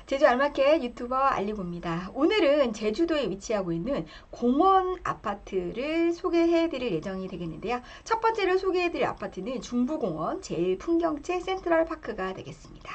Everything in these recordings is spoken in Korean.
제주 알마켓 유튜버 알리고입니다. 오늘은 제주도에 위치하고 있는 공원 아파트를 소개해드릴 예정이 되겠는데요. 첫 번째로 소개해드릴 아파트는 중부공원 제1풍경채 센트럴파크가 되겠습니다.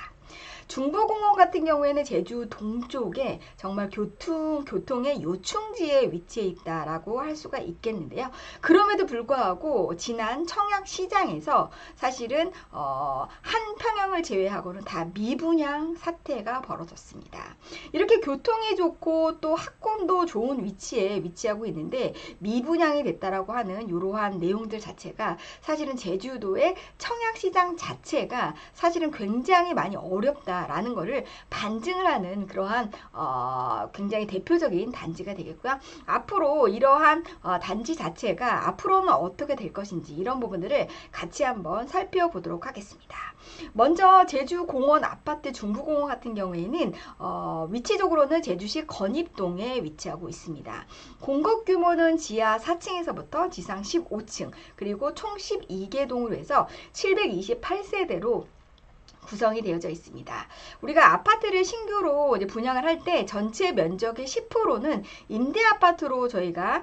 중부공원 같은 경우에는 제주 동쪽에 정말 교통의 요충지에 위치해 있다라고 할 수가 있겠는데요. 그럼에도 불구하고 지난 청약시장에서 사실은 한 평형을 제외하고는 다 미분양 사태가 벌어졌습니다. 이렇게 교통이 좋고 또 학권도 좋은 위치에 위치하고 있는데 미분양이 됐다라고 하는 이러한 내용들 자체가 사실은 제주도의 청약시장 자체가 사실은 굉장히 많이 어렵다 라는 것을 반증을 하는 그러한 굉장히 대표적인 단지가 되겠고요. 앞으로 이러한 단지 자체가 앞으로는 어떻게 될 것인지 이런 부분들을 같이 한번 살펴보도록 하겠습니다. 먼저 제주공원 아파트 중부공원 같은 경우에는 위치적으로는 제주시 건입동에 위치하고 있습니다. 공급 규모는 지하 4층에서부터 지상 15층 그리고 총 12개 동으로 해서 728세대로 구성이 되어져 있습니다. 우리가 아파트를 신규로 이제 분양을 할 때 전체 면적의 10%는 임대 아파트로 저희가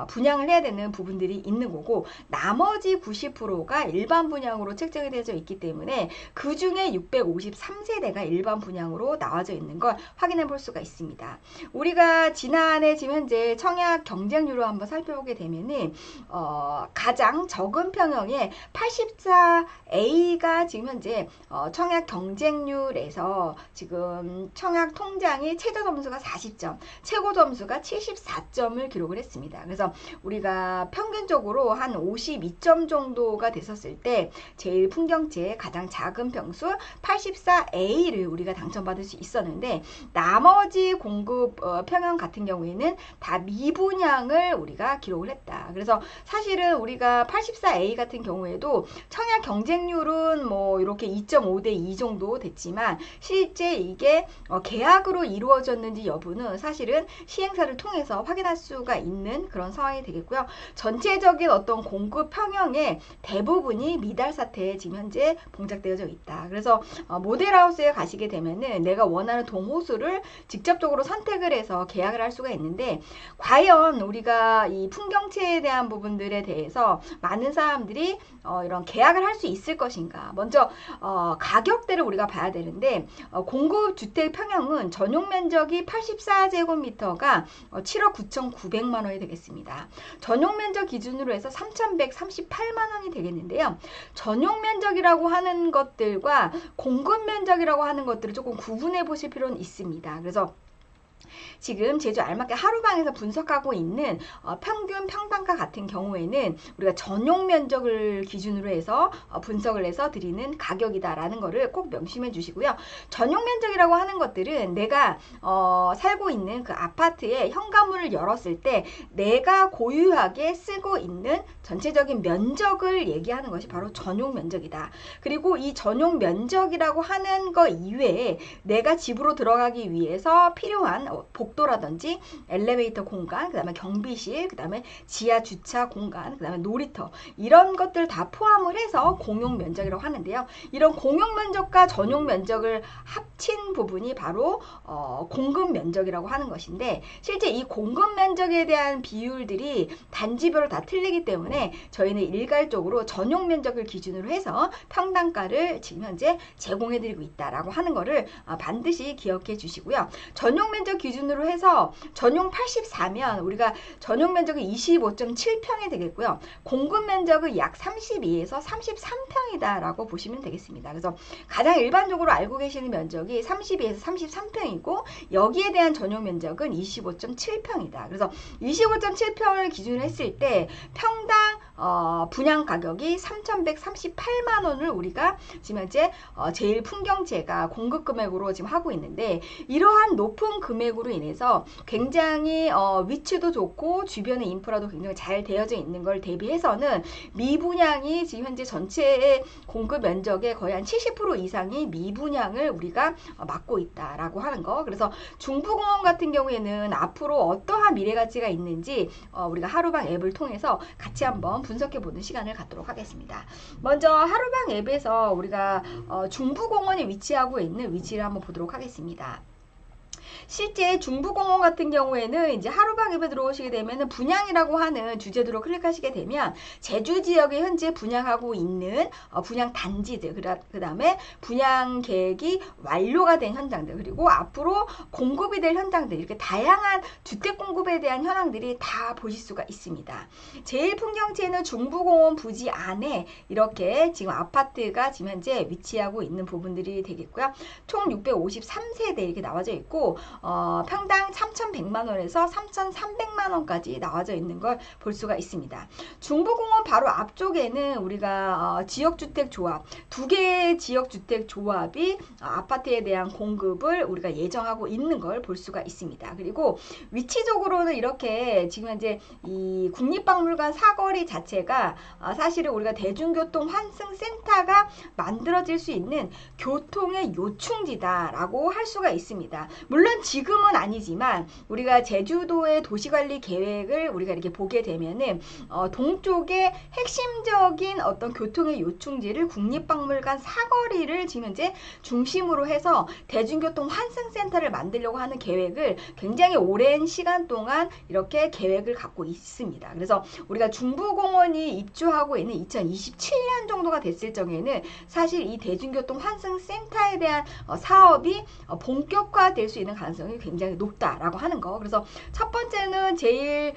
분양을 해야 되는 부분들이 있는 거고 나머지 90%가 일반 분양으로 책정이 되어져 있기 때문에 그 중에 653세대가 일반 분양으로 나와져 있는 걸 확인해 볼 수가 있습니다. 우리가 지난해 지금 현재 청약 경쟁률을 한번 살펴보게 되면은 가장 적은 평형의 84A가 지금 현재 청약 경쟁률에서 지금 청약 통장이 최저 점수가 40점, 최고 점수가 74점을 기록을 했습니다. 그래서 우리가 평균적으로 한 52점 정도가 됐었을 때 제일 풍경채의 가장 작은 평수 84A를 우리가 당첨받을 수 있었는데 나머지 공급 평형 같은 경우에는 다 미분양을 우리가 기록을 했다. 그래서 사실은 우리가 84A 같은 경우에도 청약 경쟁률은 뭐 이렇게 2.5대 2 정도 됐지만 실제 이게 계약으로 이루어졌는지 여부는 사실은 시행사를 통해서 확인할 수가 있는 그런 상황이 되겠고요. 전체적인 어떤 공급 평형의 대부분이 미달 사태에 지금 현재 봉착되어져 있다. 그래서 모델하우스에 가시게 되면은 내가 원하는 동호수를 직접적으로 선택을 해서 계약을 할 수가 있는데 과연 우리가 이 풍경채에 대한 부분들에 대해서 많은 사람들이 이런 계약을 할 수 있을 것인가. 먼저 가격대를 우리가 봐야 되는데 공급 주택 평형은 전용 면적이 84제곱미터가 7억 9,900만 원이 되겠습니다. 전용 면적 기준으로 해서 3,138만 원이 되겠는데요. 전용 면적이라고 하는 것들과 공급 면적이라고 하는 것들을 조금 구분해 보실 필요는 있습니다. 그래서 지금 제주 알마켓 하루방에서 분석하고 있는 평균 평당가 같은 경우에는 우리가 전용 면적을 기준으로 해서 분석을 해서 드리는 가격이다라는 거를 꼭 명심해 주시고요. 전용 면적이라고 하는 것들은 내가 살고 있는 그 아파트의 현관문을 열었을 때 내가 고유하게 쓰고 있는 전체적인 면적을 얘기하는 것이 바로 전용 면적이다. 그리고 이 전용 면적이라고 하는 것 이외에 내가 집으로 들어가기 위해서 필요한 복도라든지 엘리베이터 공간, 그 다음에 경비실, 그 다음에 지하 주차 공간, 그 다음에 놀이터 이런 것들 다 포함을 해서 공용 면적이라고 하는데요. 이런 공용 면적과 전용 면적을 합친 부분이 바로 공급 면적이라고 하는 것인데 실제 이 공급 면적에 대한 비율들이 단지별로 다 틀리기 때문에 저희는 일괄적으로 전용 면적을 기준으로 해서 평당가를 지금 현재 제공해드리고 있다라고 하는 거를 반드시 기억해 주시고요. 전용 면적 기준으로 해서 전용 84면 우리가 전용 면적이 25.7평이 되겠고요. 공급 면적은 약 32에서 33평이다 라고 보시면 되겠습니다. 그래서 가장 일반적으로 알고 계시는 면적이 32에서 33평이고 여기에 대한 전용 면적은 25.7평이다. 그래서 25.7평을 기준으로 했을 때 평당 분양 가격이 3,138만 원을 우리가 지금 현재 제일 풍경채가 공급 금액으로 지금 하고 있는데 이러한 높은 금액으로 인해서 굉장히 위치도 좋고 주변의 인프라도 굉장히 잘 되어져 있는 걸 대비해서는 미분양이 지금 현재 전체의 공급 면적의 거의 한 70% 이상이 미분양을 우리가 맡고 있다라고 하는 거. 그래서 중부공원 같은 경우에는 앞으로 어떠한 미래 가치가 있는지 우리가 하루방 앱을 통해서 같이 한번 분석해보는 시간을 갖도록 하겠습니다. 먼저 하루방 앱에서 우리가 중부공원에 위치하고 있는 위치를 한번 보도록 하겠습니다. 실제 중부공원 같은 경우에는 이제 하루방입에 들어오시게 되면 분양이라고 하는 주제도로 클릭하시게 되면 제주 지역에 현재 분양하고 있는 분양 단지들, 그 다음에 분양 계획이 완료가 된 현장들, 그리고 앞으로 공급이 될 현장들, 이렇게 다양한 주택 공급에 대한 현황들이 다 보실 수가 있습니다. 제1풍경채는 중부공원 부지 안에 이렇게 지금 아파트가 지금 현재 위치하고 있는 부분들이 되겠고요. 총 653세대 이렇게 나와져 있고 평당 3,100만원에서 3,300만원까지 나와져 있는 걸 볼 수가 있습니다. 중부공원 바로 앞쪽에는 우리가 지역주택조합, 두 개의 지역주택조합이 아파트에 대한 공급을 우리가 예정하고 있는 걸 볼 수가 있습니다. 그리고 위치적으로는 이렇게 지금 현재 이 국립박물관 사거리 자체가 사실은 우리가 대중교통 환승센터가 만들어질 수 있는 교통의 요충지다라고 할 수가 있습니다. 물론 지금은 아니지만 우리가 제주도의 도시관리 계획을 우리가 이렇게 보게 되면은 동쪽의 핵심적인 어떤 교통의 요충지를 국립박물관 사거리를 지금 현재 중심으로 해서 대중교통 환승센터를 만들려고 하는 계획을 굉장히 오랜 시간 동안 이렇게 계획을 갖고 있습니다. 그래서 우리가 중부공원이 입주하고 있는 2027년 정도가 됐을 적에는 사실 이 대중교통 환승센터에 대한 사업이 본격화될 수 있는 가능성이 굉장히 높다라고 하는 거. 그래서 첫 번째는 제일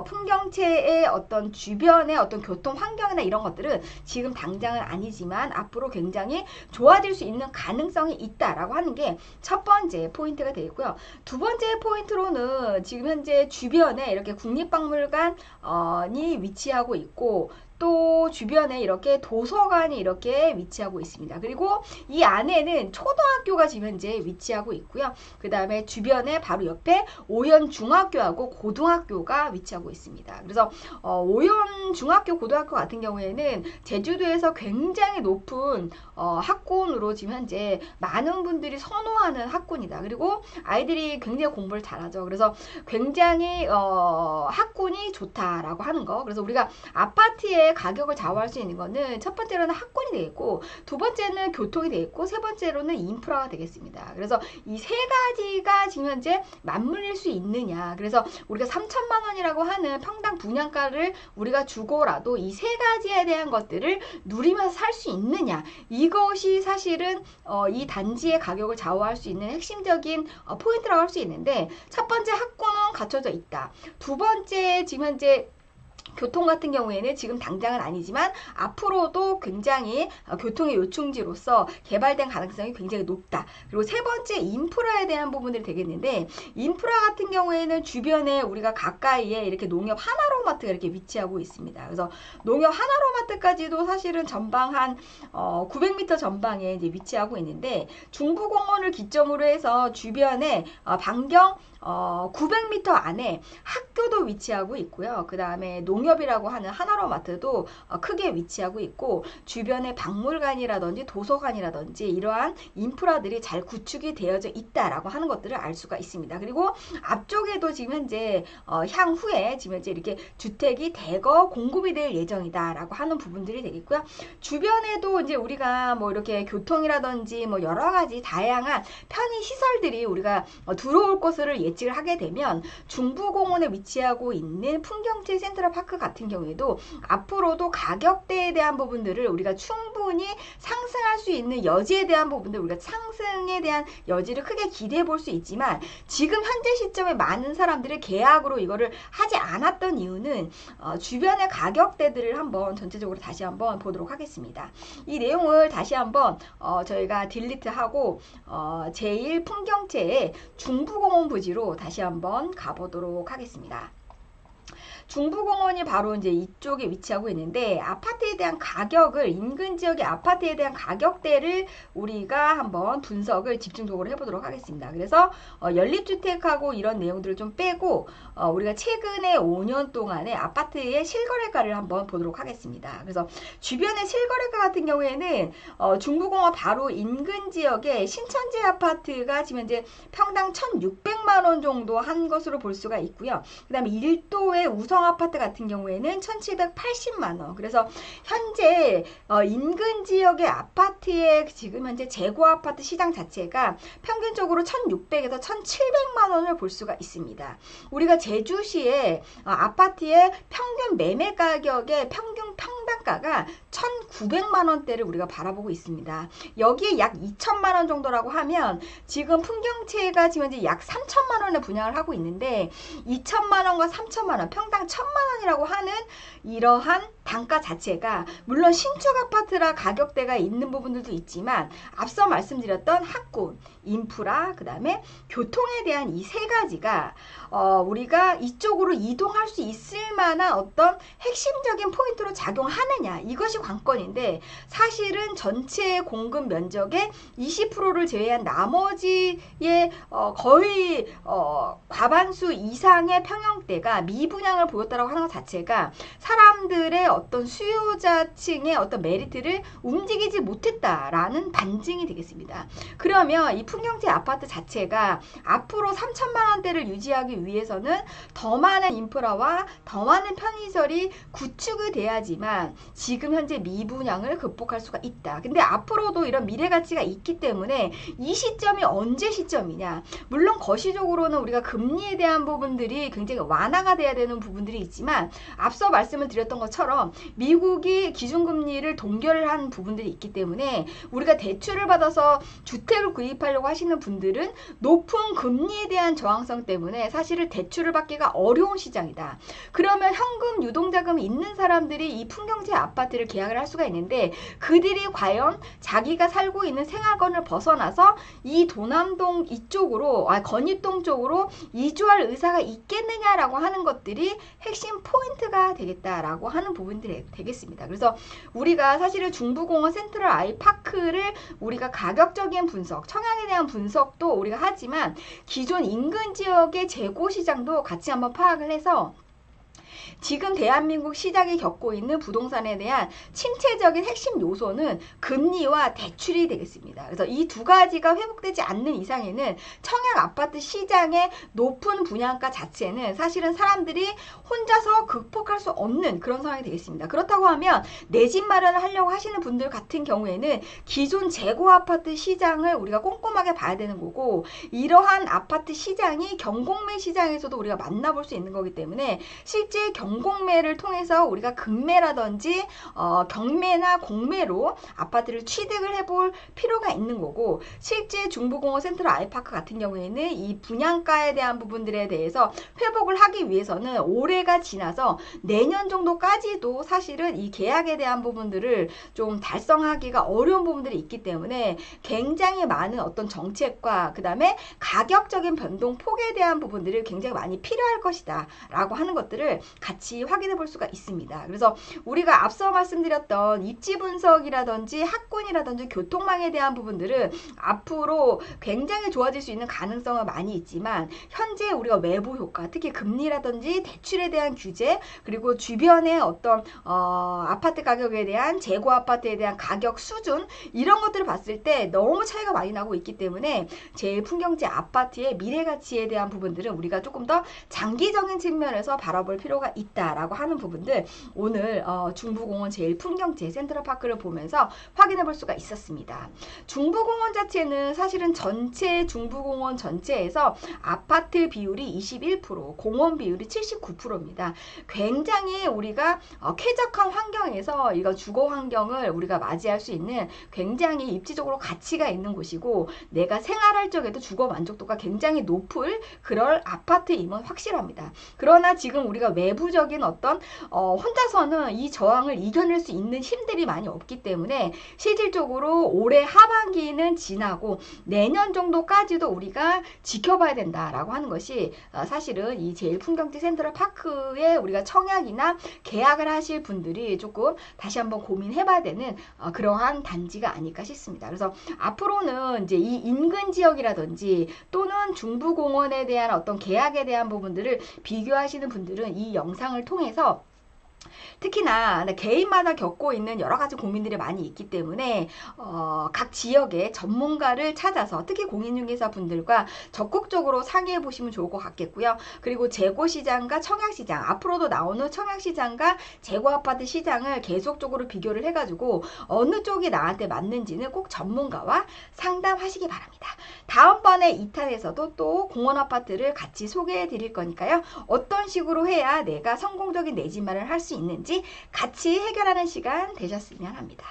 풍경채의 어떤 주변의 어떤 교통 환경이나 이런 것들은 지금 당장은 아니지만 앞으로 굉장히 좋아질 수 있는 가능성이 있다라고 하는 게 첫 번째 포인트가 되겠고요. 두 번째 포인트로는 지금 현재 주변에 이렇게 국립박물관이 위치하고 있고 또 주변에 이렇게 도서관이 이렇게 위치하고 있습니다. 그리고 이 안에는 초등학교가 지금 현재 위치하고 있고요. 그 다음에 주변에 바로 옆에 오연중학교하고 고등학교가 위치하고 있습니다. 그래서 오연중학교, 고등학교 같은 경우에는 제주도에서 굉장히 높은 학군으로 지금 현재 많은 분들이 선호하는 학군이다. 그리고 아이들이 굉장히 공부를 잘하죠. 그래서 굉장히 학군이 좋다라고 하는 거. 그래서 우리가 아파트에 가격을 좌우할 수 있는 거는 첫 번째로는 학군이 되겠고, 두 번째는 교통이 되겠고, 세 번째로는 인프라가 되겠습니다. 그래서 이 세 가지가 지금 현재 맞물릴 수 있느냐. 그래서 우리가 3천만 원이라고 하는 평당 분양가를 우리가 주고라도 이 세 가지에 대한 것들을 누리면서 살 수 있느냐. 이것이 사실은 이 단지의 가격을 좌우할 수 있는 핵심적인 포인트라고 할 수 있는데, 첫 번째 학군은 갖춰져 있다. 두 번째 지금 현재 교통 같은 경우에는 지금 당장은 아니지만 앞으로도 굉장히 교통의 요충지로서 개발된 가능성이 굉장히 높다. 그리고 세 번째 인프라에 대한 부분들이 되겠는데, 인프라 같은 경우에는 주변에 우리가 가까이에 이렇게 농협 하나로마트가 이렇게 위치하고 있습니다. 그래서 농협 하나로마트까지도 사실은 전방 한 900m 전방에 이제 위치하고 있는데, 중부공원을 기점으로 해서 주변에 반경 900m 안에 학교도 위치하고 있고요. 그 다음에 농협이라고 하는 하나로마트도 크게 위치하고 있고, 주변에 박물관이라든지 도서관이라든지 이러한 인프라들이 잘 구축이 되어져 있다라고 하는 것들을 알 수가 있습니다. 그리고 앞쪽에도 지금 현재 향후에 지금 현재 이렇게 주택이 대거 공급이 될 예정이다라고 하는 부분들이 되겠고요. 주변에도 이제 우리가 뭐 이렇게 교통이라든지 뭐 여러 가지 다양한 편의 시설들이 우리가 들어올 것을 예측을 하게 되면, 중부공원에 위치하고 있는 풍경채 센트럴파크 같은 경우에도 앞으로도 가격대에 대한 부분들을 우리가 충분히 상승할 수 있는 여지에 대한 부분들, 우리가 상승에 대한 여지를 크게 기대해 볼 수 있지만, 지금 현재 시점에 많은 사람들이 계약으로 이거를 하지 않았던 이유는 주변의 가격대들을 한번 전체적으로 다시 한번 보도록 하겠습니다. 이 내용을 다시 한번 저희가 딜리트하고 제1 풍경채의 중부공원 부지로 다시 한번 가보도록 하겠습니다. 중부공원이 바로 이제 이쪽에 위치하고 있는데, 아파트에 대한 가격을, 인근 지역의 아파트에 대한 가격대를 우리가 한번 분석을 집중적으로 해보도록 하겠습니다. 그래서 연립주택하고 이런 내용들을 좀 빼고 우리가 최근에 5년 동안의 아파트의 실거래가를 한번 보도록 하겠습니다. 그래서 주변의 실거래가 같은 경우에는 중부공원 바로 인근 지역의 신천지 아파트가 지금 현재 평당 1,600만 원 정도 한 것으로 볼 수가 있고요. 그 다음에 1도의 우선 양평 아파트 같은 경우에는 1780만 원. 그래서 현재 인근 지역의 아파트의 지금 현재 재고 아파트 시장 자체가 평균적으로 1600에서 1700만 원을 볼 수가 있습니다. 우리가 제주시의 아파트의 평균 매매 가격의 평균 평당가가 1900만 원대를 우리가 바라보고 있습니다. 여기에 약 2천만 원 정도라고 하면 지금 풍경채가 지금 현재 약 3천만 원에 분양을 하고 있는데 2천만 원과 3천만 원, 평당 1000만 원이라고 하는 이러한 단가 자체가 물론 신축 아파트라 가격대가 있는 부분들도 있지만 앞서 말씀드렸던 학군, 인프라, 그 다음에 교통에 대한 이 세 가지가 우리가 이쪽으로 이동할 수 있을 만한 어떤 핵심적인 포인트로 작용하느냐, 이것이 관건인데 사실은 전체 공급 면적의 20%를 제외한 나머지의 거의 과반수 이상의 평형대가 미분양을 보였다라고 하는 것 자체가 사람들의 어떤 수요자층의 어떤 메리트를 움직이지 못했다라는 반증이 되겠습니다. 그러면 이 풍경채 아파트 자체가 앞으로 3천만 원대를 유지하기 위해서는 더 많은 인프라와 더 많은 편의시설이 구축이 돼야지만 지금 현재 미분양을 극복할 수가 있다. 근데 앞으로도 이런 미래 가치가 있기 때문에 이 시점이 언제 시점이냐. 물론 거시적으로는 우리가 금리에 대한 부분들이 굉장히 완화가 돼야 되는 부분들이 있지만 앞서 말씀을 드렸던 것처럼 미국이 기준금리를 동결을 한 부분들이 있기 때문에 우리가 대출을 받아서 주택을 구입하려고 하시는 분들은 높은 금리에 대한 저항성 때문에 사실은 대출을 받기가 어려운 시장이다. 그러면 현금 유동자금이 있는 사람들이 이 풍경채 아파트를 계약을 할 수가 있는데 그들이 과연 자기가 살고 있는 생활권을 벗어나서 이 도남동 이쪽으로 건입동 쪽으로 이주할 의사가 있겠느냐라고 하는 것들이 핵심 포인트가 되겠다라고 하는 부분들이 되겠습니다. 그래서 우리가 사실은 중부공원 센트럴 아이파크를 우리가 가격적인 분석, 청약에 대한 분석도 우리가 하지만 기존 인근 지역의 재고 시장도 같이 한번 파악을 해서 지금 대한민국 시장이 겪고 있는 부동산에 대한 침체적인 핵심 요소는 금리와 대출이 되겠습니다. 그래서 이 두 가지가 회복되지 않는 이상에는 청약 아파트 시장의 높은 분양가 자체는 사실은 사람들이 혼자서 극복할 수 없는 그런 상황이 되겠습니다. 그렇다고 하면 내 집 마련을 하려고 하시는 분들 같은 경우에는 기존 재고 아파트 시장을 우리가 꼼꼼하게 봐야 되는 거고 이러한 아파트 시장이 경공매 시장에서도 우리가 만나볼 수 있는 거기 때문에 실제 경공매를 통해서 우리가 금매라든지 경매나 공매로 아파트를 취득을 해볼 필요가 있는 거고 실제 중부공원 센트럴 아이파크 같은 경우에는 이 분양가에 대한 부분들에 대해서 회복을 하기 위해서는 올해가 지나서 내년 정도까지도 사실은 이 계약에 대한 부분들을 좀 달성하기가 어려운 부분들이 있기 때문에 굉장히 많은 어떤 정책과 그 다음에 가격적인 변동폭에 대한 부분들이 굉장히 많이 필요할 것이다 라고 하는 것들을 같이 확인해 볼 수가 있습니다. 그래서 우리가 앞서 말씀드렸던 입지 분석이라든지 학군이라든지 교통망에 대한 부분들은 앞으로 굉장히 좋아질 수 있는 가능성은 많이 있지만 현재 우리가 외부 효과, 특히 금리라든지 대출에 대한 규제 그리고 주변의 어떤 아파트 가격에 대한 재고 아파트에 대한 가격 수준 이런 것들을 봤을 때 너무 차이가 많이 나고 있기 때문에 제일풍경채 아파트의 미래 가치에 대한 부분들은 우리가 조금 더 장기적인 측면에서 바라볼 필요가 있다라고 하는 부분들 오늘 중부공원 제일풍경채 센트럴파크를 보면서 확인해 볼 수가 있었습니다. 중부공원 자체는 사실은 전체 중부공원 전체에서 아파트 비율이 21%, 공원 비율이 79%입니다. 굉장히 우리가 쾌적한 환경에서 이거 주거 환경을 우리가 맞이할 수 있는 굉장히 입지적으로 가치가 있는 곳이고 내가 생활할 적에도 주거 만족도가 굉장히 높을 그럴 아파트임은 확실합니다. 그러나 지금 우리가 외부적인 어떤 혼자서는 이 저항을 이겨낼 수 있는 힘들이 많이 없기 때문에 실질적으로 올해 하반기는 지나고 내년 정도까지도 우리가 지켜봐야 된다라고 하는 것이 사실은 이 제일풍경채 센트럴파크에 우리가 청약이나 계약을 하실 분들이 조금 다시 한번 고민해봐야 되는 그러한 단지가 아닐까 싶습니다. 그래서 앞으로는 이제 이 인근 지역이라든지 또는 중부공원에 대한 어떤 계약에 대한 부분들을 비교하시는 분들은 이 영상을 통해서 특히나 개인마다 겪고 있는 여러 가지 고민들이 많이 있기 때문에 각 지역의 전문가를 찾아서 특히 공인중개사 분들과 적극적으로 상의해 보시면 좋을 것 같겠고요. 그리고 재고시장과 청약시장, 앞으로도 나오는 청약시장과 재고아파트 시장을 계속적으로 비교를 해가지고 어느 쪽이 나한테 맞는지는 꼭 전문가와 상담하시기 바랍니다. 다음번에 2탄에서도 또 공원아파트를 같이 소개해 드릴 거니까요. 어떤 식으로 해야 내가 성공적인 내 집 마련을 할 수 있는지 같이 해결하는 시간 되셨으면 합니다.